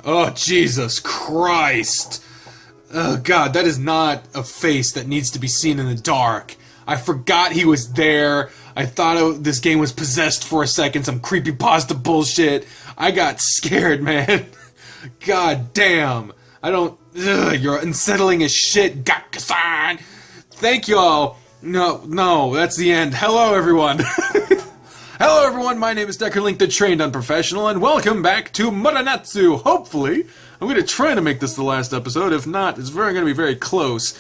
Oh, Jesus Christ! Oh, God, that is not a face that needs to be seen in the dark. I forgot he was there. I thought this game was possessed for a second, some creepypasta bullshit. I got scared, man. God damn. I don't... Ugh, you're unsettling as shit, Gakka-san! Thank y'all. No, that's the end. Hello, everyone. Hello, everyone. My name is Deckerlink, the Trained Unprofessional, and welcome back to Morenatsu. Hopefully, I'm going to try to make this the last episode. If not, it's going to be very close.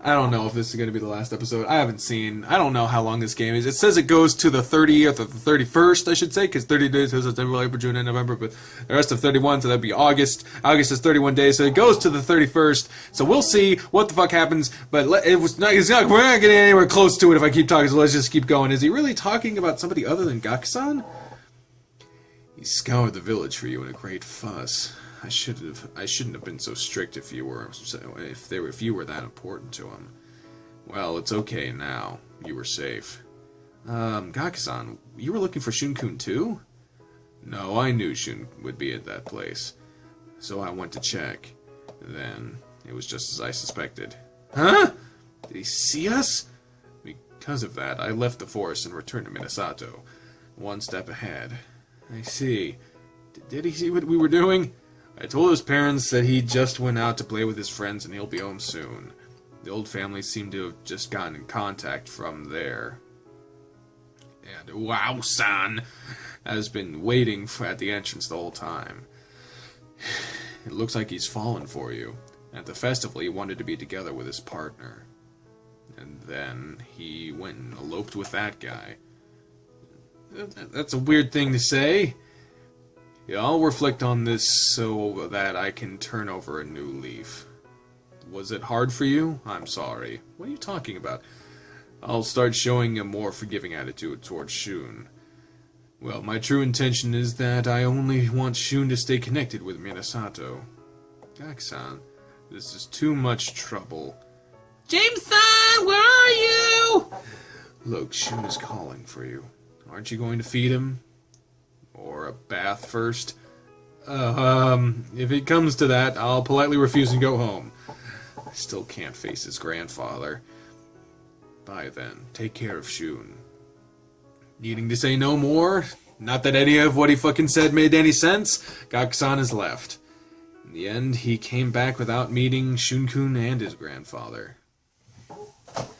I don't know if this is going to be the last episode. I don't know how long this game is. It says it goes to the 30th or the 31st, I should say, because 30 days is September, April, June, and November, but the rest of 31, so that'd be August. August is 31 days, so it goes to the 31st. So we'll see what the fuck happens, but we're not getting anywhere close to it if I keep talking, so let's just keep going. Is he really talking about somebody other than Gakka-san? He scoured the village for you in a great fuss. I shouldn't have been so strict if you were that important to him. Well, it's okay now. You were safe. Gakka-san, you were looking for Shun-kun too? No, I knew Shun would be at that place. So I went to check. Then, it was just as I suspected. Huh? Did he see us? Because of that, I left the forest and returned to Minasato. One step ahead. I see. Did he see what we were doing? I told his parents that he just went out to play with his friends and he'll be home soon. The old family seemed to have just gotten in contact from there. And wow-san has been waiting at the entrance the whole time. It looks like he's fallen for you. At the festival, he wanted to be together with his partner. And then he went and eloped with that guy. That's a weird thing to say. Yeah, I'll reflect on this so that I can turn over a new leaf. Was it hard for you? I'm sorry. What are you talking about? I'll start showing a more forgiving attitude towards Shun. Well, my true intention is that I only want Shun to stay connected with Minasato. Gakka-san, this is too much trouble. James-san, where are you? Look, Shun is calling for you. Aren't you going to feed him? Or a bath first? If it comes to that, I'll politely refuse and go home. I still can't face his grandfather. Bye then. Take care of Shun. Needing to say no more? Not that any of what he fucking said made any sense. Gakka-san has left. In the end, he came back without meeting Shun-kun and his grandfather.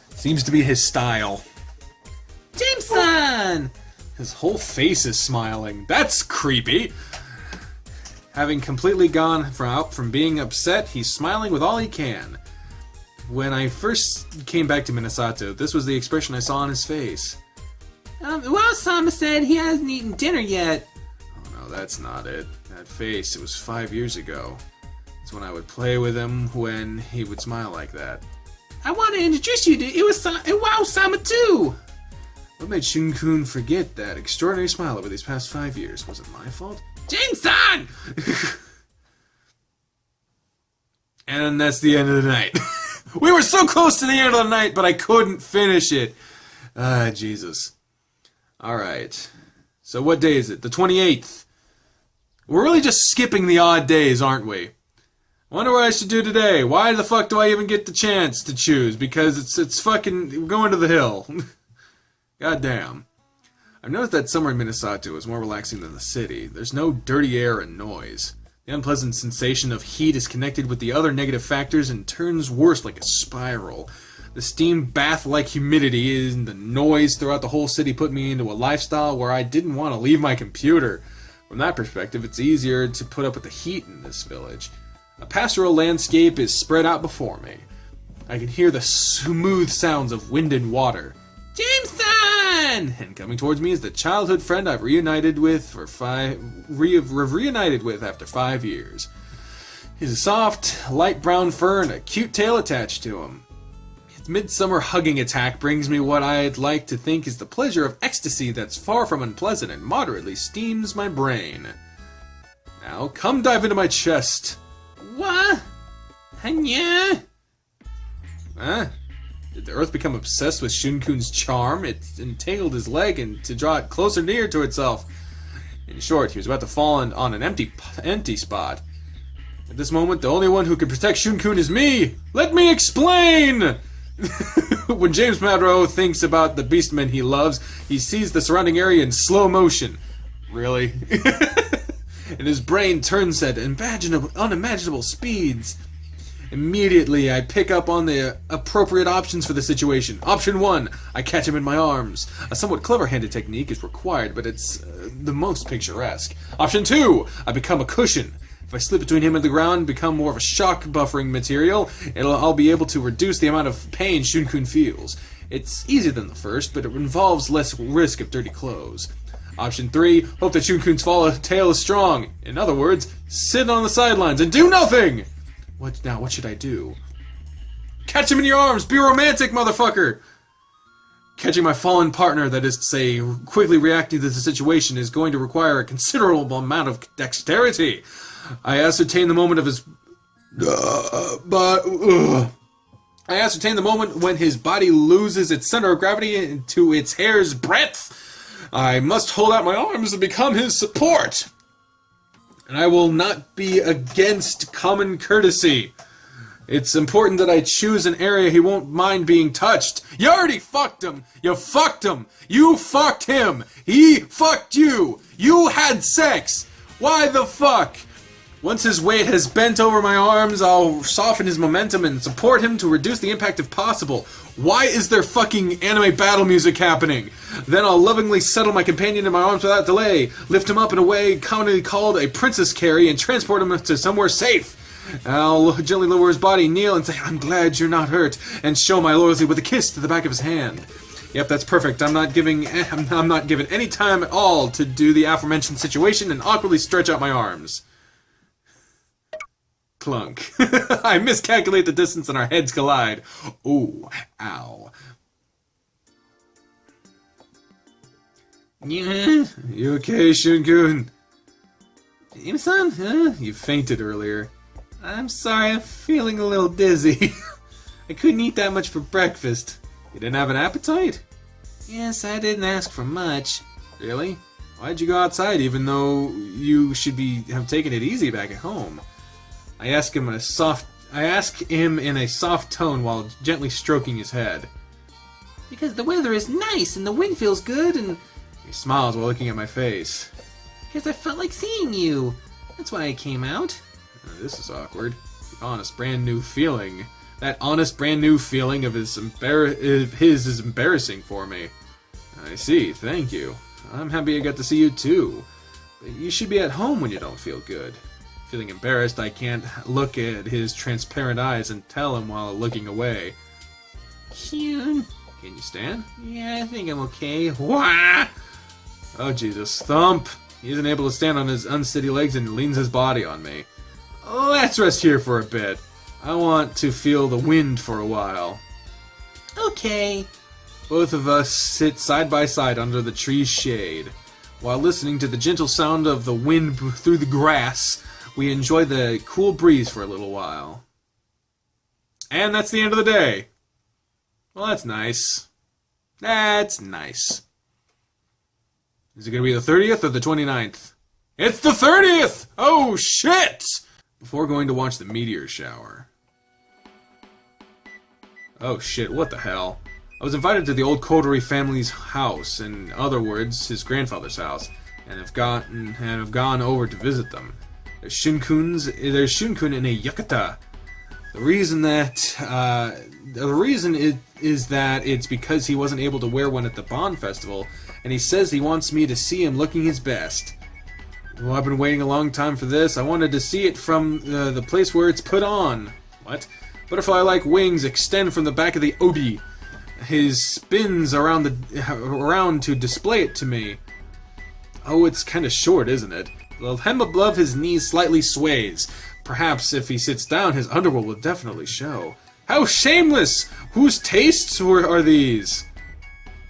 Seems to be his style. James-san! His whole face is smiling. That's creepy. Having completely gone from being upset, he's smiling with all he can. When I first came back to Minasato, this was the expression I saw on his face. Well, Sama said he hasn't eaten dinner yet. Oh no, that's not it. That face, it was 5 years ago. It's when I would play with him when he would smile like that. I want to introduce you to Iwao-sama too! What made Shun-kun forget that extraordinary smile over these past 5 years? Was it my fault? James-san! And that's the end of the night. We were so close to the end of the night, but I couldn't finish it. Jesus. Alright. So what day is it? The 28th. We're really just skipping the odd days, aren't we? I wonder what I should do today. Why the fuck do I even get the chance to choose? Because it's fucking... going to the hill. God damn. I've noticed that summer in Minasato is more relaxing than the city. There's no dirty air and noise. The unpleasant sensation of heat is connected with the other negative factors and turns worse like a spiral. The steam bath-like humidity and the noise throughout the whole city put me into a lifestyle where I didn't want to leave my computer. From that perspective, it's easier to put up with the heat in this village. A pastoral landscape is spread out before me. I can hear the smooth sounds of wind and water. James-san! And coming towards me is the childhood friend I've reunited with after 5 years. He's a soft, light brown fur and a cute tail attached to him. His midsummer hugging attack brings me what I'd like to think is the pleasure of ecstasy that's far from unpleasant and moderately steams my brain. Now, come dive into my chest. What? Hanya? Huh? Did the earth become obsessed with Shun-kun's charm? It entangled his leg and to draw it closer near to itself. In short, he was about to fall on an empty spot. At this moment, the only one who can protect Shun-kun is me! Let me explain! When James Madrow thinks about the beastmen he loves, he sees the surrounding area in slow motion. Really? And his brain turns at unimaginable speeds. Immediately, I pick up on the appropriate options for the situation. Option 1, I catch him in my arms. A somewhat clever-handed technique is required, but it's the most picturesque. Option 2, I become a cushion. If I slip between him and the ground, become more of a shock buffering material, I'll be able to reduce the amount of pain Shun-kun feels. It's easier than the first, but it involves less risk of dirty clothes. Option 3, hope that Shun-kun's tail is strong. In other words, sit on the sidelines and do nothing! What should I do? Catch him in your arms! Be romantic, motherfucker! Catching my fallen partner, that is to say, quickly reacting to the situation, is going to require a considerable amount of dexterity. I ascertain the moment of his... I ascertain the moment when his body loses its center of gravity to its hair's breadth. I must hold out my arms and become his support. And I will not be against common courtesy. It's important that I choose an area he won't mind being touched. You already fucked him. You fucked him. You fucked him. He fucked you. You had sex. Why the fuck? Once his weight has bent over my arms, I'll soften his momentum and support him to reduce the impact if possible. Why is there fucking anime battle music happening? Then I'll lovingly settle my companion in my arms without delay, lift him up in a way commonly called a princess carry, and transport him to somewhere safe. I'll gently lower his body, kneel, and say, "I'm glad you're not hurt," and show my loyalty with a kiss to the back of his hand. Yep, that's perfect. I'm not given any time at all to do the aforementioned situation and awkwardly stretch out my arms. Clunk. I miscalculate the distance and our heads collide. Ooh, ow. You okay, Shun-kun? Im-san? You fainted earlier. I'm sorry, I'm feeling a little dizzy. I couldn't eat that much for breakfast. You didn't have an appetite? Yes, I didn't ask for much. Really? Why'd you go outside even though you should have taken it easy back at home? I ask him in a soft tone while gently stroking his head. Because the weather is nice and the wind feels good and... He smiles while looking at my face. Because I felt like seeing you. That's why I came out. This is awkward. The honest, brand new feeling. That honest, brand new feeling of his is embarrassing for me. I see, thank you. I'm happy I got to see you too. But you should be at home when you don't feel good. Feeling embarrassed, I can't look at his transparent eyes and tell him while looking away. Can you stand? Yeah, I think I'm okay. Wah! Oh, Jesus. Thump! He isn't able to stand on his unsteady legs and leans his body on me. Let's rest here for a bit. I want to feel the wind for a while. Okay. Both of us sit side by side under the tree's shade. While listening to the gentle sound of the wind through the grass, we enjoy the cool breeze for a little while. And that's the end of the day. Well, that's nice. That's nice. Is it going to be the 30th or the 29th? It's the 30th! Oh, shit! Before going to watch the meteor shower. Oh, shit, what the hell? I was invited to the old coterie family's house, in other words, his grandfather's house, and have gone over to visit them. There's Shun-kun in a yukata. The reason is that it's because he wasn't able to wear one at the Bond Festival, and he says he wants me to see him looking his best. Well, I've been waiting a long time for this. I wanted to see it from the place where it's put on. What? Butterfly-like wings extend from the back of the obi. His spins around to display it to me. Oh, it's kind of short, isn't it? The hem above his knees slightly sways. Perhaps if he sits down, his underworld will definitely show. How shameless! Whose tastes are these?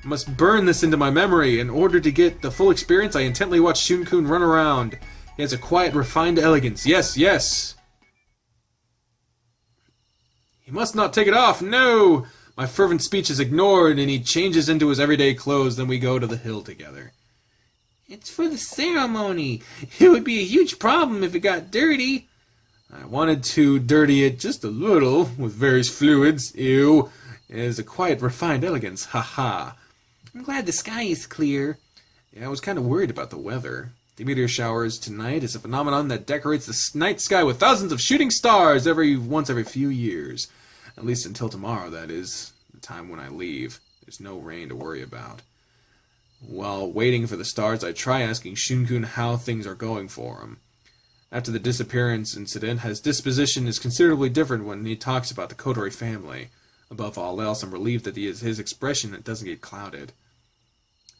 I must burn this into my memory. In order to get the full experience, I intently watch Shun-kun run around. He has a quiet, refined elegance. Yes, yes! He must not take it off, no! My fervent speech is ignored, and he changes into his everyday clothes, then we go to the hill together. It's for the ceremony. It would be a huge problem if it got dirty. I wanted to dirty it just a little with various fluids. Ew. It is a quiet, refined elegance. Ha ha. I'm glad the sky is clear. Yeah, I was kind of worried about the weather. The meteor showers tonight is a phenomenon that decorates the night sky with thousands of shooting stars once every few years. At least until tomorrow, that is, the time when I leave. There's no rain to worry about. While waiting for the stars, I try asking Shun-kun how things are going for him. After the disappearance incident, his disposition is considerably different when he talks about the Kotori family. Above all else, I'm relieved that his expression doesn't get clouded.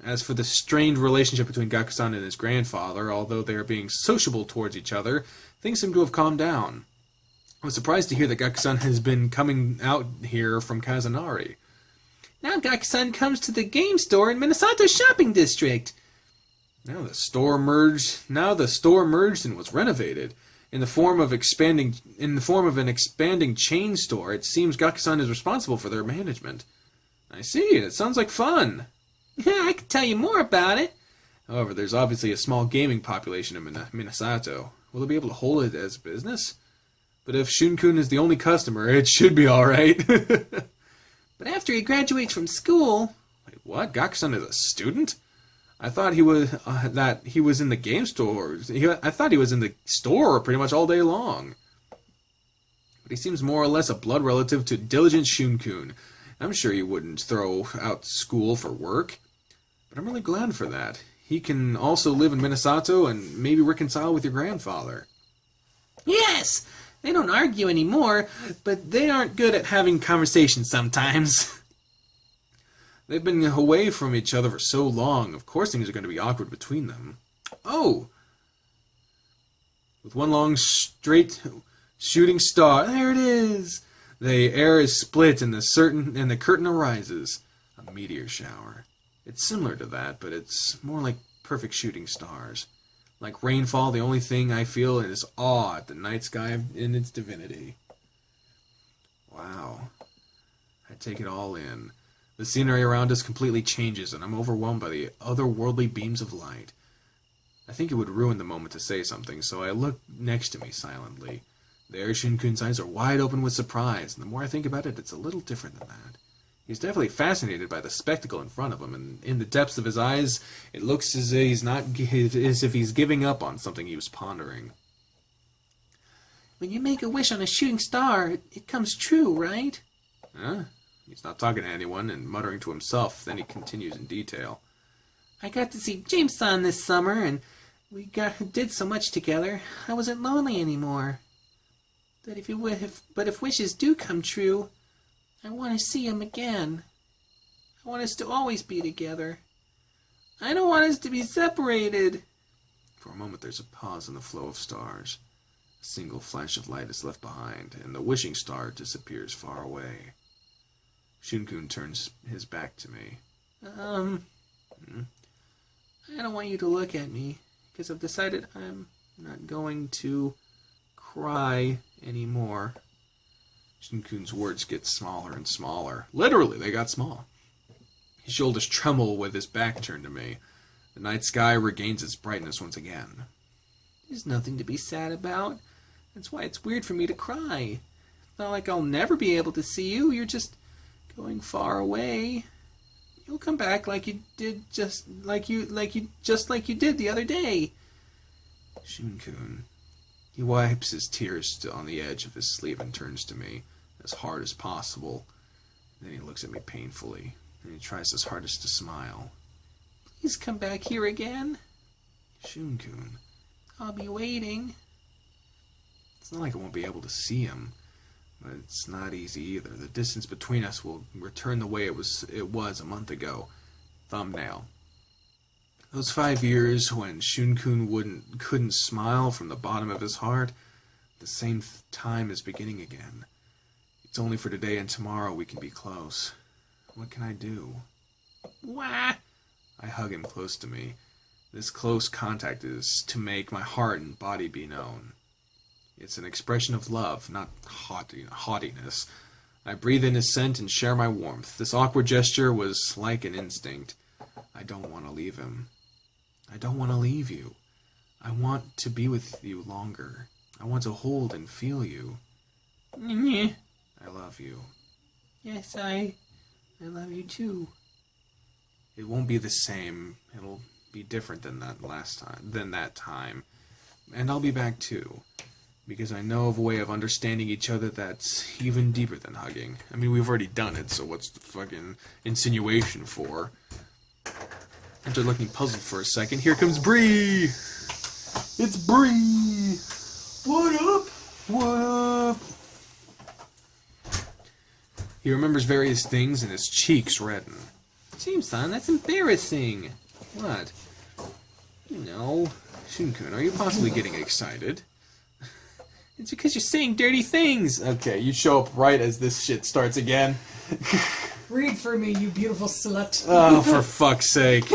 As for the strained relationship between Gaku-san and his grandfather, although they are being sociable towards each other, things seem to have calmed down. I was surprised to hear that Gaku-san has been coming out here from Kazunari. Now Gaku-san comes to the game store in Minasato Shopping District. Now the store merged and was renovated. In the form of an expanding chain store, it seems Gaku-san is responsible for their management. I see, it sounds like fun. Yeah, I could tell you more about it. However, there's obviously a small gaming population in Minasato. Will they be able to hold it as business? But if Shun-kun is the only customer, it should be alright. But after he graduates from school... Wait, what? Gaku-san is a student? I thought he was in the game store. I thought he was in the store pretty much all day long. But he seems more or less a blood relative to diligent Shun-kun. I'm sure he wouldn't throw out school for work. But I'm really glad for that. He can also live in Minasato and maybe reconcile with your grandfather. Yes! They don't argue anymore, but they aren't good at having conversations sometimes. They've been away from each other for so long. Of course things are going to be awkward between them. Oh! With one long straight shooting star. There it is! The air is split and the curtain arises. A meteor shower. It's similar to that, but it's more like perfect shooting stars. Like rainfall, the only thing I feel is awe at the night sky in its divinity. Wow. I take it all in. The scenery around us completely changes, and I'm overwhelmed by the otherworldly beams of light. I think it would ruin the moment to say something, so I look next to me silently. There, Shun-kun's eyes are wide open with surprise, and the more I think about it, it's a little different than that. He's definitely fascinated by the spectacle in front of him, and in the depths of his eyes, it looks as if he's giving up on something he was pondering. When you make a wish on a shooting star, it comes true, right? Huh? He's not talking to anyone and muttering to himself, then he continues in detail. I got to see James-san this summer, and we did so much together, I wasn't lonely anymore. But if wishes do come true, I want to see him again. I want us to always be together. I don't want us to be separated. For a moment there's a pause in the flow of stars. A single flash of light is left behind, and the wishing star disappears far away. Shun-kun turns his back to me. I don't want you to look at me, because I've decided I'm not going to cry anymore. Shun-kun's words get smaller and smaller. Literally, they got small. His shoulders tremble with his back turned to me. The night sky regains its brightness once again. There's nothing to be sad about. That's why it's weird for me to cry. It's not like I'll never be able to see you. You're just going far away. You'll come back like you did just like you did the other day. Shun-kun. He wipes his tears on the edge of his sleeve and turns to me as hard as possible. Then he looks at me painfully, and he tries his hardest to smile. Please come back here again. Shun-kun. I'll be waiting. It's not like I won't be able to see him, but it's not easy either. The distance between us will return the way it was a month ago. Thumbnail. Those 5 years when Shun-kun couldn't smile from the bottom of his heart, the same time is beginning again. It's only for today and tomorrow we can be close. What can I do? Wah! I hug him close to me. This close contact is to make my heart and body be known. It's an expression of love, not haughtiness. I breathe in his scent and share my warmth. This awkward gesture was like an instinct. I don't want to leave him. I don't want to leave you. I want to be with you longer. I want to hold and feel you. Yeah. I love you. Yes, I love you too. It won't be the same. It'll be different than that time. And I'll be back too. Because I know of a way of understanding each other that's even deeper than hugging. I mean, we've already done it, so what's the fucking insinuation for? After looking puzzled for a second, here comes Bri! It's Bri! What up? What up? He remembers various things and his cheeks redden. James-san, that's embarrassing. What? Shun-kun, are you possibly getting excited? It's because you're saying dirty things. Okay, you show up right as this shit starts again. Read for me, you beautiful slut. Oh, for fuck's sake.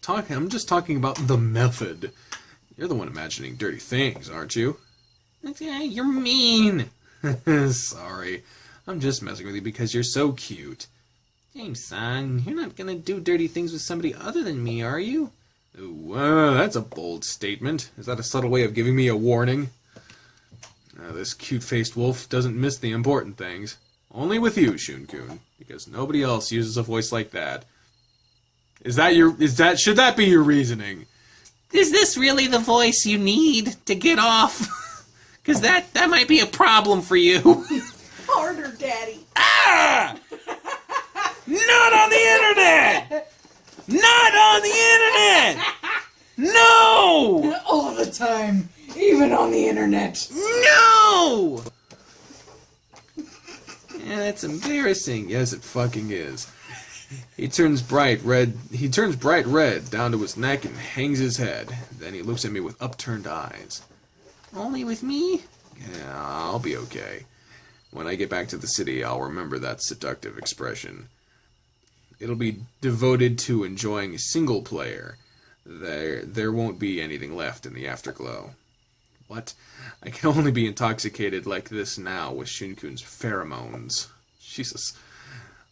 I'm just talking about the method. You're the one imagining dirty things, aren't you? Yeah, you're mean. Sorry. I'm just messing with you because you're so cute. James-san, you're not gonna do dirty things with somebody other than me, are you? Ooh, that's a bold statement. Is that a subtle way of giving me a warning? This cute-faced wolf doesn't miss the important things. Only with you, Shun-kun, because nobody else uses a voice like that. Should that be your reasoning? Is this really the voice you need to get off? Because that might be a problem for you. Harder, Daddy. Ah! Not on the internet! Not on the internet! No! All the time. Even on the internet. No! Yeah, that's embarrassing. Yes, it fucking is. He turns bright red down to his neck and hangs his head. Then he looks at me with upturned eyes. Only with me? Yeah, I'll be okay. When I get back to the city, I'll remember that seductive expression. It'll be devoted to enjoying single player. There won't be anything left in the afterglow. What? I can only be intoxicated like this now with Shun-kun's pheromones. Jesus.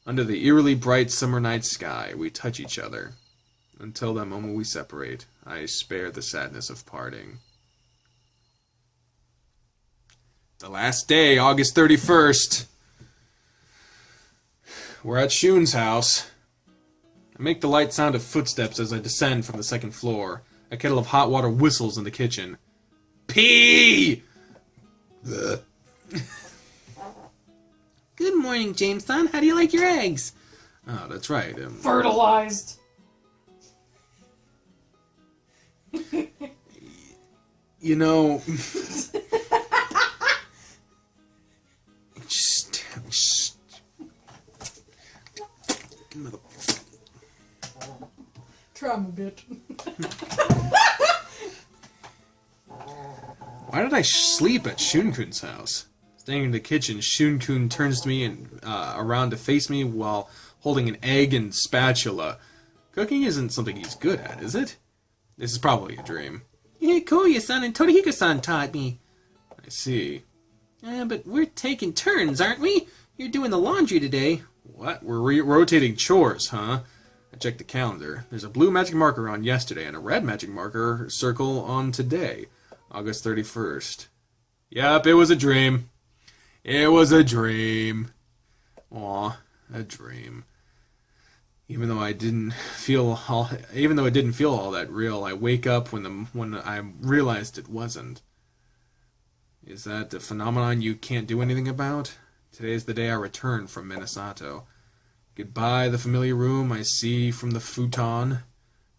Under the eerily bright summer night sky, we touch each other. Until that moment we separate, I spare the sadness of parting. The last day, August 31st. We're at Shun's house. I make the light sound of footsteps as I descend from the second floor. A kettle of hot water whistles in the kitchen. Pee! Good morning, Jamestown. How do you like your eggs? Oh, that's right. Fertilized. You know... Trauma bit. Why did I sleep at Shun-kun's house? Staying in the kitchen, Shun-kun turns to me and around to face me while holding an egg and spatula. Cooking isn't something he's good at, is it? This is probably a dream. Yeah, Koya-san and Torihiko-san taught me. I see. But we're taking turns, aren't we? You're doing the laundry today. What? We're rotating chores, huh? I checked the calendar. There's a blue magic marker on yesterday and a red magic marker circle on today, August 31st. Yep, it was a dream. It was a dream. Aw, a dream. Even though it didn't feel all that real, I wake up when I realized it wasn't. Is that a phenomenon you can't do anything about? Today's the day I return from Minasato. Goodbye, the familiar room I see from the futon.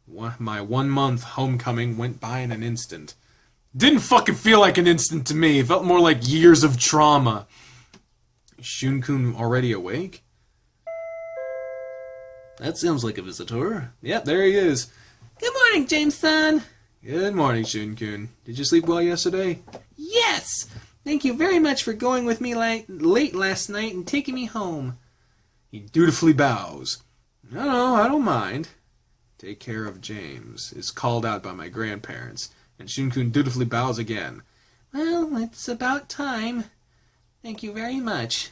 My 1 month homecoming went by in an instant. Didn't fucking feel like an instant to me. It felt more like years of trauma. Is Shun-kun already awake? That sounds like a visitor. Yep, there he is. Good morning, James-san. Good morning, Shun-kun. Did you sleep well yesterday? Yes! Thank you very much for going with me late last night and taking me home. He dutifully bows. No, I don't mind. Take care of James is called out by my grandparents, and Shun-kun dutifully bows again. Well, it's about time. Thank you very much.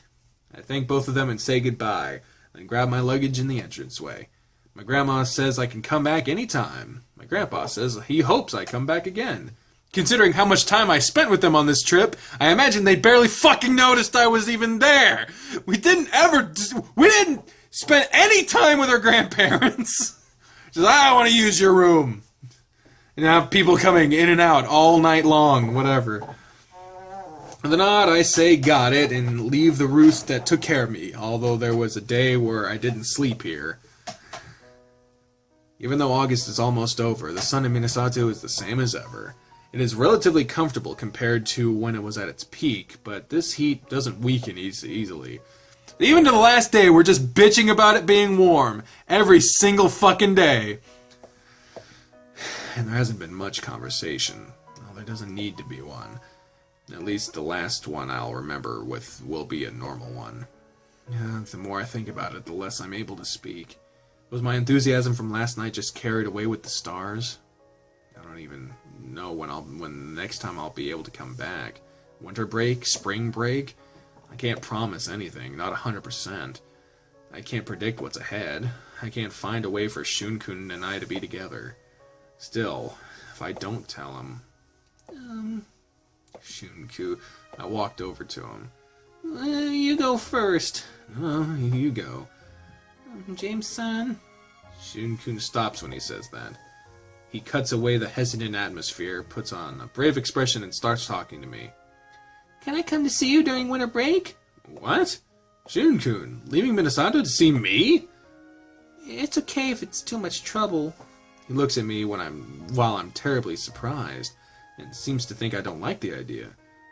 I thank both of them and say goodbye, then grab my luggage in the entranceway. My grandma says I can come back anytime. My grandpa says he hopes I come back again. Considering how much time I spent with them on this trip, I imagine they barely fucking noticed I was even there. We didn't spend any time with our grandparents. Just, I want to use your room. And have people coming in and out all night long, whatever. With a nod, I say got it, and leave the roost that took care of me, although there was a day where I didn't sleep here. Even though August is almost over, the sun in Minasato is the same as ever. It is relatively comfortable compared to when it was at its peak, but this heat doesn't weaken easily. Even to the last day, we're just bitching about it being warm. Every single fucking day. And there hasn't been much conversation. Well, there doesn't need to be one. At least the last one I'll remember will be a normal one. The more I think about it, the less I'm able to speak. Was my enthusiasm from last night just carried away with the stars? I don't even know when next time I'll be able to come back. Winter break? Spring break? I can't promise anything, not 100%. I can't predict what's ahead. I can't find a way for Shun-kun and I to be together. Still, if I don't tell him... Shun-kun. I walked over to him. You go first. Oh, you go. James-san? Shun-kun stops when he says that. He cuts away the hesitant atmosphere, puts on a brave expression, and starts talking to me. Can I come to see you during winter break? What? Shun-kun, leaving Minasato to see me? It's okay if it's too much trouble. He looks at me while I'm terribly surprised, and seems to think I don't like the idea.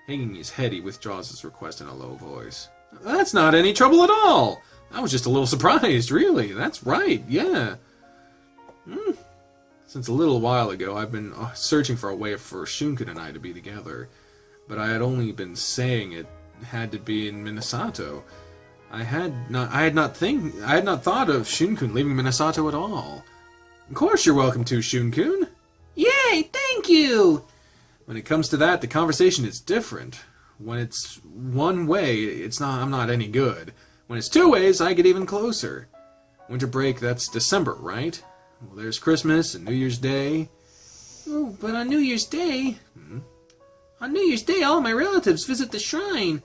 Hanging his head, he withdraws his request in a low voice. That's not any trouble at all! I was just a little surprised, really. That's right, yeah. Since a little while ago, I've been searching for a way for Shun-kun and I to be together. But I had only been saying it had to be in Minasato. I had not thought of Shun-kun leaving Minasato at all. Of course you're welcome to, Shun-kun. Yay, thank you! When it comes to that, the conversation is different. When it's one way, I'm not any good. When it's two ways, I get even closer. Winter break, that's December, right? Well, there's Christmas and New Year's Day. Oh, but on New Year's Day... On New Year's Day, all my relatives visit the shrine.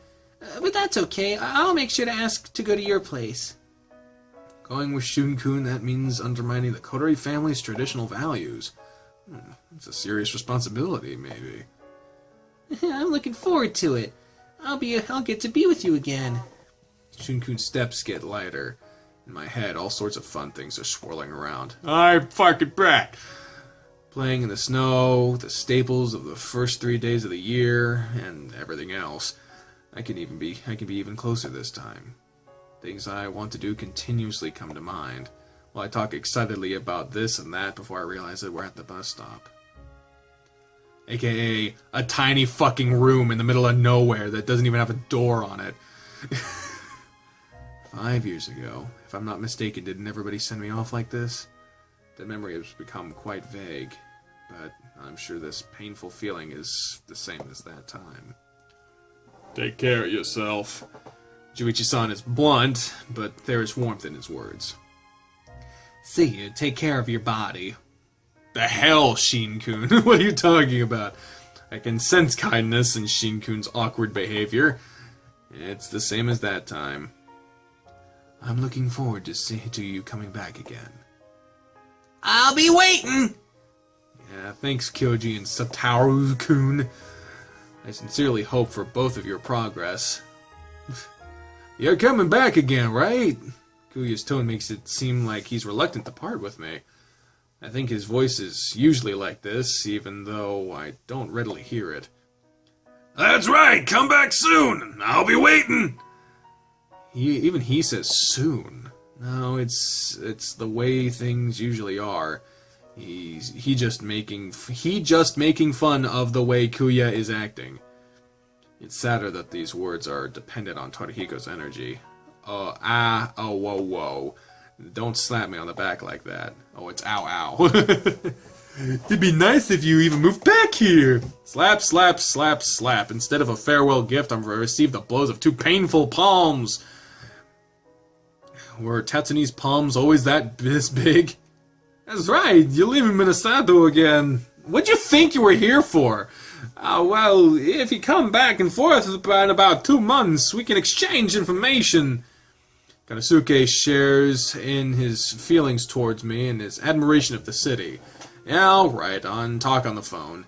But that's okay. I'll make sure to ask to go to your place. Going with Shun-kun, that means undermining the Kotori family's traditional values. It's a serious responsibility, maybe. I'm looking forward to it. I'll get to be with you again. Shun-kun's steps get lighter. In my head, all sorts of fun things are swirling around. I'm fucking brat! Playing in the snow, the staples of the first 3 days of the year, and everything else. I can be even closer this time. Things I want to do continuously come to mind, while I talk excitedly about this and that before I realize that we're at the bus stop. AKA, a tiny fucking room in the middle of nowhere that doesn't even have a door on it. 5 years ago, if I'm not mistaken, didn't everybody send me off like this? The memory has become quite vague, but I'm sure this painful feeling is the same as that time. Take care of yourself. Juichi-san is blunt, but there is warmth in his words. See you. Take care of your body. The hell, Shun-kun? What are you talking about? I can sense kindness in Shun-kun's awkward behavior. It's the same as that time. I'm looking forward to you coming back again. I'll be waiting! Yeah, thanks, Kyoji and Satoru-kun. I sincerely hope for both of your progress. You're coming back again, right? Kuya's tone makes it seem like he's reluctant to part with me. I think his voice is usually like this, even though I don't readily hear it. That's right! Come back soon! I'll be waiting! Even he says soon. No, it's the way things usually are. He just making fun of the way Kuya is acting. It's sadder that these words are dependent on Torihiko's energy. Whoa. Don't slap me on the back like that. Oh, it's ow. It'd be nice if you even moved back here. Slap, slap, slap, slap. Instead of a farewell gift, I'm received the blows of two painful palms. Were Tatsune's palms always this big? That's right, you're leaving Minasato again. What'd you think you were here for? Well, if you come back and forth in about 2 months, we can exchange information. Kanosuke shares in his feelings towards me and his admiration of the city. Yeah, alright, talk on the phone.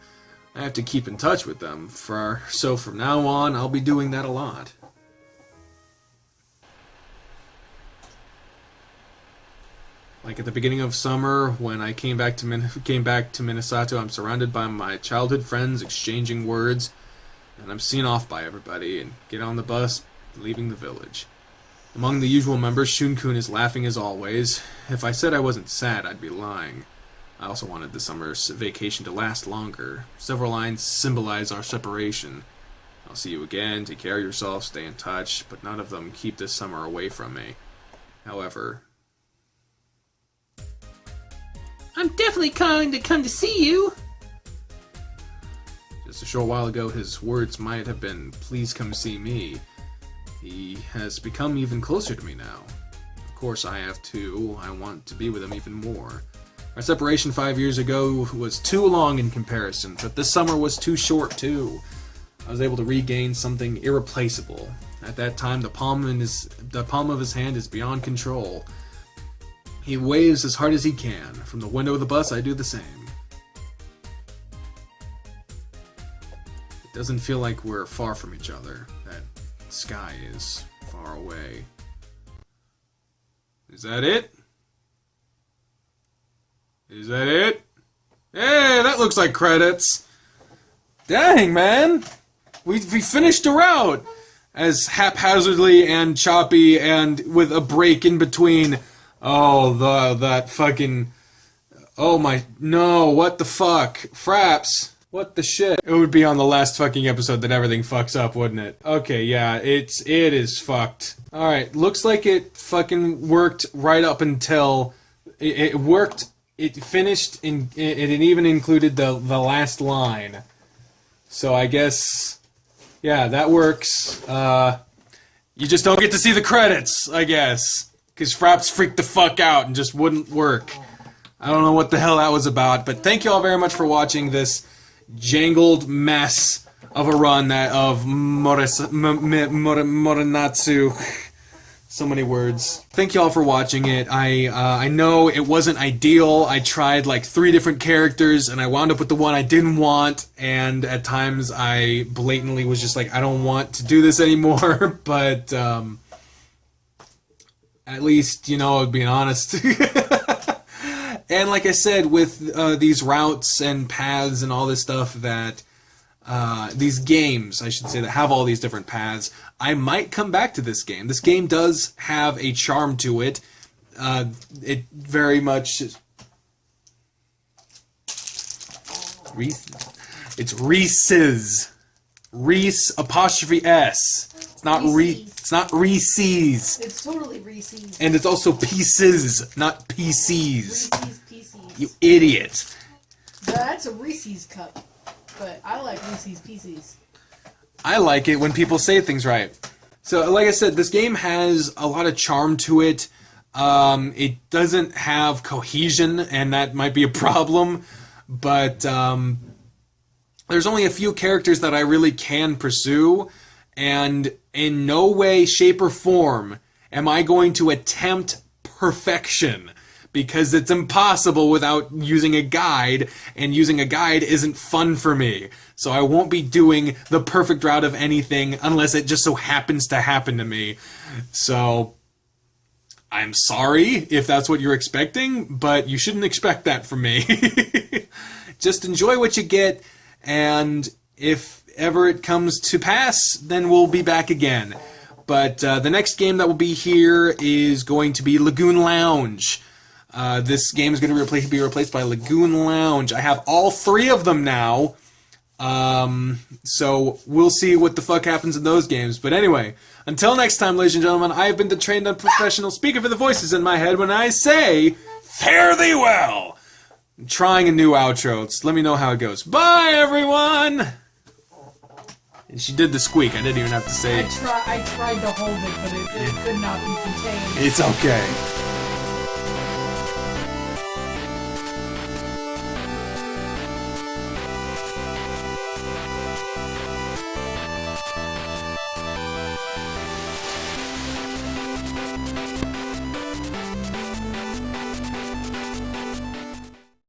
I have to keep in touch with them, so from now on, I'll be doing that a lot. Like at the beginning of summer, when I came back to Minasato, I'm surrounded by my childhood friends, exchanging words, and I'm seen off by everybody, and get on the bus, leaving the village. Among the usual members, Shun-kun is laughing as always. If I said I wasn't sad, I'd be lying. I also wanted the summer's vacation to last longer. Several lines symbolize our separation. I'll see you again, take care of yourself, stay in touch, but none of them keep this summer away from me. However, I'm definitely going to come to see you. just a short while ago, his words might have been, please come see me. He has become even closer to me now. Of course, I have too. I want to be with him even more. Our separation 5 years ago was too long in comparison, but this summer was too short too. I was able to regain something irreplaceable. At that time, the palm of his hand is beyond control. He waves as hard as he can. From the window of the bus, I do the same. It doesn't feel like we're far from each other. That sky is far away. Is that it? Is that it? Hey, that looks like credits. Dang, man. We finished the route. As haphazardly and choppy and with a break in between. Oh, that fucking... Oh my... No, what the fuck? Fraps. What the shit? It would be on the last fucking episode that everything fucks up, wouldn't it? Okay, yeah, it is fucked. Alright, looks like it fucking worked right up until... It worked... It finished, it even included the last line. So I guess... Yeah, that works. You just don't get to see the credits, I guess. Because Fraps freaked the fuck out and just wouldn't work. I don't know what the hell that was about, but thank you all very much for watching this jangled mess of a run of Morenatsu. So many words. Thank you all for watching it. I know it wasn't ideal. I tried like 3 different characters and I wound up with the one I didn't want, and at times I blatantly was just like, I don't want to do this anymore, but at least, you know, being honest. And like I said, with these routes and paths and all this stuff that these games, I should say, that have all these different paths, I might come back to this game. This game does have a charm to it. It very much... It's Reese's. Reese apostrophe S. It's not It's not Reese's. It's totally Reese's. And it's also pieces, not PCs. Reese's Pieces. You idiot. That's a Reese's cup, but I like Reese's Pieces. I like it when people say things right. So, like I said, this game has a lot of charm to it. It doesn't have cohesion, and that might be a problem. But there's only a few characters that I really can pursue, and in no way, shape, or form am I going to attempt perfection, because it's impossible without using a guide, and using a guide isn't fun for me. So I won't be doing the perfect route of anything unless it just so happens to happen to me. So I'm sorry if that's what you're expecting, but you shouldn't expect that from me. Just enjoy what you get, and if ever it comes to pass, then we'll be back again. But the next game that will be here is going to be Lagoon Lounge. This game is going to be replaced by Lagoon Lounge. I have all 3 of them now. So we'll see what the fuck happens in those games. But anyway, until next time, ladies and gentlemen, I have been the trained unprofessional speaker for the voices in my head when I say, fare thee well! I'm trying a new outro. Let me know how it goes. Bye, everyone! And she did the squeak. I didn't even have to say I tried to hold it, but it could not be contained. it's okay.